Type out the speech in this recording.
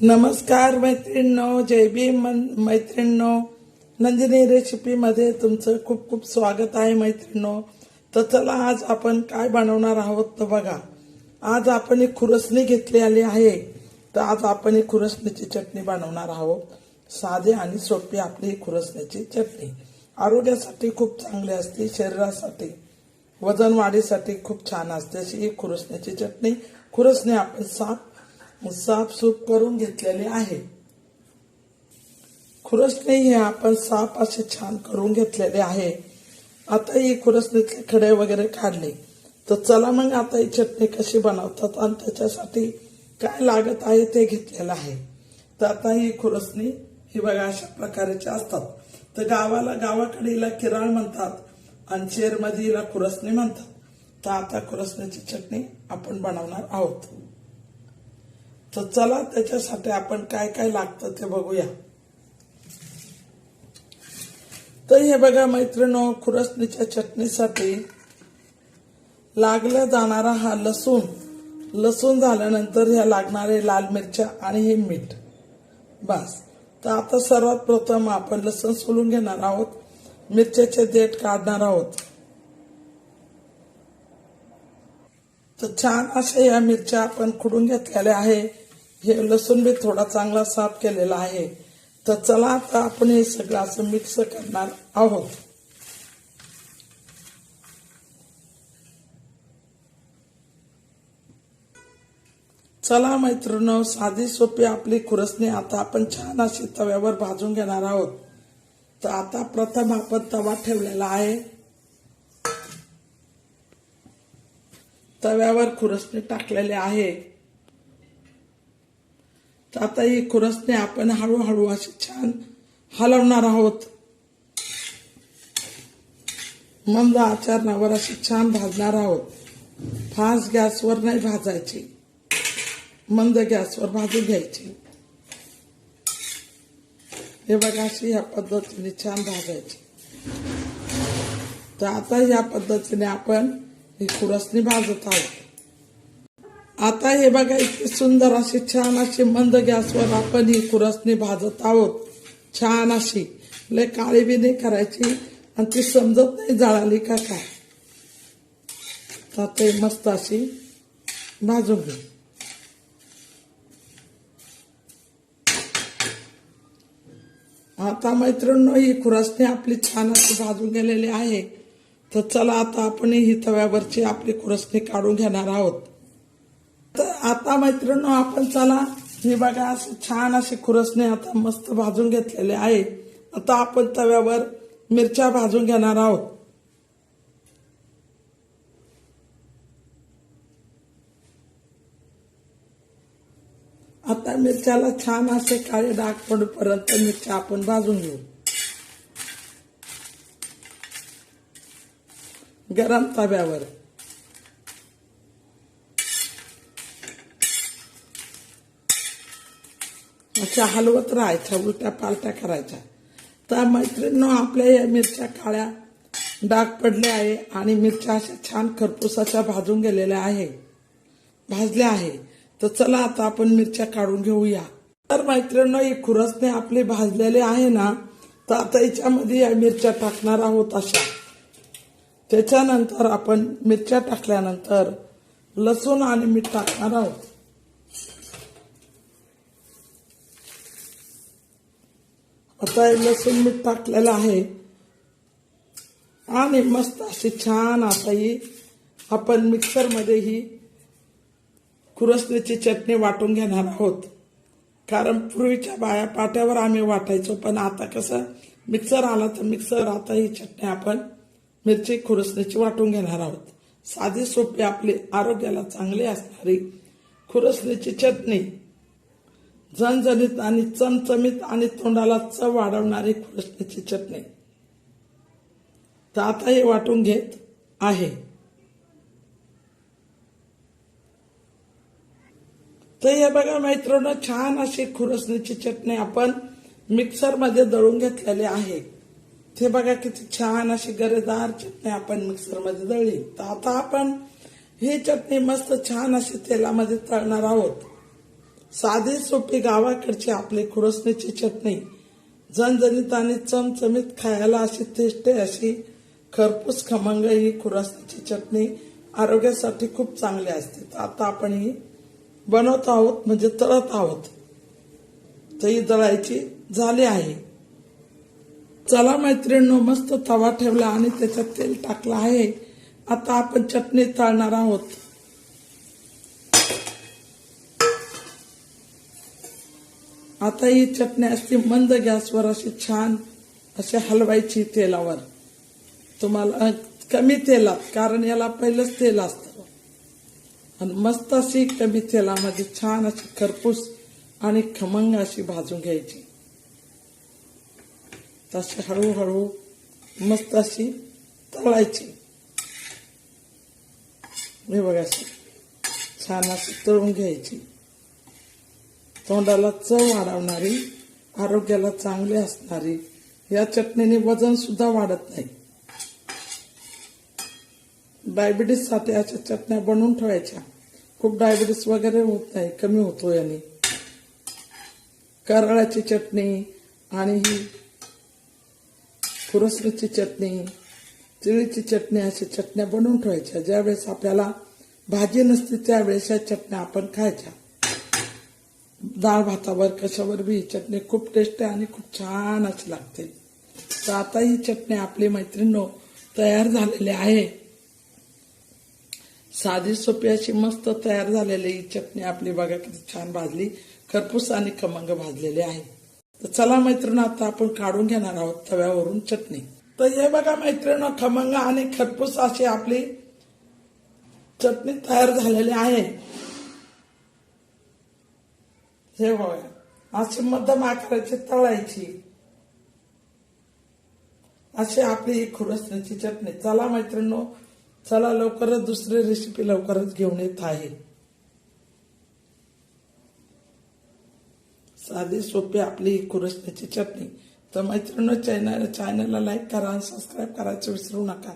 नमस्कार मैत्रिणींनो, जय भीम मैत्रिणींनो. नंदिनी रेसिपीमध्ये तुमचं खूप खूप स्वागत आहे मैत्रिणींनो. तर चला आज आपण काय बनवणार आहोत तर बघा. आज आपण एक खुरसणी घेतलेली आहे. तर आज आपण एक खुरसणीची चटणी बनवणार आहोत. साधी आणि सोपी आपली खुरसणीची चटणी आरोग्यासाठी खूप चांगली असते, शरीरासाठी वजन वाढीसाठी खूप छान असते अशी ही खुरसणीची चटणी. खुरसणी आपण साफ करून घेतलेली आहे. खुरसणी हे आपण साफ असे छान करून घेतलेले आहे. आता ही खुरसणीतले खडे वगैरे काढले. तर चला मग आता ही चटणी कशी बनवतात आणि त्याच्यासाठी काय लागत आहे ते घेतलेलं आहे. तर आता ही खुरसणी ही बघा अशा प्रकारची असतात. तर गावाकडे हिला किराळ म्हणतात आणि शहरमध्ये हिला खुरसणी म्हणतात. तर आता खुरसणीची चटणी आपण बनवणार आहोत. तर चला त्याच्यासाठी आपण काय काय लागतं ते बघूया. तर हे बघा मैत्रिणींनो, खुरसणीच्या चटणीसाठी लागला जाणारा हा लसूण झाल्यानंतर ह्या लागणारे लाल मिरच्या आणि हे मीठ बस. तर आता सर्वात प्रथम आपण लसूण सोलून घेणार आहोत. मिरच्याचे देठ काढणार आहोत. तर छान अशा या मिरच्या आपण खुडून घेतलेल्या आहे. हे लसूण बी थोडा चांगला साफ केलेला आहे. तर चला आता आपण हे सगळं असं मिक्स करणार आहोत. चला मैत्रिणींनो, साधी सोपी आपली खुरसणी आता आपण छान अशी तव्यावर भाजून घेणार आहोत. तर आता प्रथम आपण तवा ठेवलेला आहे. तव्यावर खुरसणी टाकलेली आहे. तर आता ही खुरसणी आपण हळूहळू अशी छान हलवणार आहोत. मंद आचरणावर अशी छान भाजणार आहोत. फास्ट गॅसवर नाही भाजायची, मंद गॅसवर भाजून घ्यायची. हे बघा अशी या पद्धतीने छान भाजायची. तर आता या पद्धतीने आपण ही खुरसणी भाजत आहोत. आता हे बघा इतकी सुंदर अशी छान अशी मंद गॅसवर आपण ही खुरसणी भाजत आहोत. छान अशी लय काळी बी नाही करायची आणि ती समजत नाही जळाली का काय. तर ते मस्त अशी भाजून घेऊ. आता मैत्रिणींनो, ही खुरसणी आपली छान अशी भाजून गेलेली आहे. तर चला आता आपण ही तव्यावरची आपली खुरसणी काढून घेणार आहोत. तर आता मैत्रिणींनो, आपण चला ही बघा अशी छान अशी खुरसणी आता मस्त भाजून घेतलेली आहे. आता आपण तव्यावर मिरच्या भाजून घेणार आहोत. आता मिरच्याला छान असे काळे डाग पडूपर्यंत मिरच्या आपण भाजून घेऊ. गरम तव्यावर अशा हलवत राहायच्या, उलट्या पालट्या करायच्या. तर मैत्रिणींनो, आपल्या या मिरच्या काळ्या डाग पडले आहे आणि मिरच्या अशा छान खरपूस अशा भाजून गेलेल्या भाजल्या आहे. तर चला आता आपण मिरच्या काढून घेऊया. तर मैत्रिणींनो, ही खुरसणी आपली भाजलेली आहे ना. तर आता याच्यामध्ये या मिरच्या टाकणार आहोत अशा. त्याच्यानंतर आपण मिरच्या टाकल्यानंतर लसूण आणि मीठ टाकणार आहोत. आता हे लसूण मीठ टाकलेलं आहे आणि मस्त अशी छान आता ही आपण मिक्सरमध्ये ही खुरसणीची चटणी वाटून घेणार आहोत. कारण पूर्वीच्या बाया पाट्यावर आम्ही वाटायचो, पण आता कसं मिक्सर आला तर मिक्सर आता ही चटणी आपण मिरची खुरसणीची वाटून घेणार आहोत. साधी सोपी आपली आरोग्याला चांगली असणारी खुरसणीची चटणी, झणझणीत आणि चमचमीत आणि तोंडाला चव वाढवणारी खुरसणीची चटणी. तर आता हे वाटून घेत आहे. तर हे बघा मैत्रिणींनो, छान अशी खुरसणीची चटणी आपण मिक्सरमध्ये दळून घेतलेली आहे. ते बघा किती छान अशी गरेदार चटणी आपण मिक्सरमध्ये दळली. तर आता आपण ही चटणी मस्त छान अशी तेलामध्ये तळणार आहोत. साधी सोपी गावाकडची आपली खुरसणीची चटणी झणझणीत आणि चमचमीत खायला अशी टेस्टी अशी खरपूस खमंग ही खुरसणीची चटणी आरोग्यासाठी खूप चांगली असते. तर आता आपण ही बनवत आहोत म्हणजे तळत आहोत. तर ही दळायची झाली आहे. चला मैत्रिणींनो, मस्त तवा ठेवला आणि त्याच्यात तेल टाकलं आहे. आता आपण चटणी तळणार आहोत. आता ही चटणी अशी मंद गॅसवर अशी छान अशी हलवायची तेलावर. तुम्हाला कमी तेलात, कारण याला पहिलंच तेल असतं. आणि मस्त अशी कमी तेलामध्ये छान अशी खरपूस आणि खमंग अशी भाजून घ्यायची. तशी हळूहळू मस्त अशी तळायची. हे बघा, अशी छान अशी तळून घ्यायची. तोंडाला चव वाढवणारी, आरोग्याला चांगली असणारी, या चटणीने वजन सुद्धा वाढत नाही. डायबिटीस साठी अशा चटण्या बनवून ठेवायच्या. खूप डायबिटीस वगैरे होत नाही, कमी होतो याने. कारळाची चटणी आणि ही खुरसणीची चटणी, तिळीची चटणी अशी चटण्या बनवून ठेवायच्या. ज्यावेळेस आपल्याला भाजी नसते त्यावेळेस या चटण्या आपण खायच्या. डाळ भातावर कशावर बी ही चटणी खूप टेस्टी आणि खूप छान अशी लागते. तर आता ही चटणी आपली मैत्रिणींनो तयार झालेली आहे. साधी सोपी अशी मस्त तयार झालेली ही चटणी आपली बघा किती छान भाजली, खरपूस आणि खमंग भाजलेली आहे. तर चला मैत्रिणी, आता आपण काढून घेणार आहोत तव्यावरून चटणी. तर हे बघा मैत्रिणी, खमंग आणि खरपूस अशी आपली चटणी तयार झालेली आहे. हे बघा, अशी मध्यम आकाराची तळायची. अशी आपली खुरसणीची चटणी. चला मैत्रिणींनो, चला लवकरच दुसरी रेसिपी लवकरच घेऊन येत आहे. साधी सोपी आपली खुरसणीची चटणी. तर मैत्रिणींनो, चॅनलला लाईक करा आणि सबस्क्राईब करायचं विसरू नका.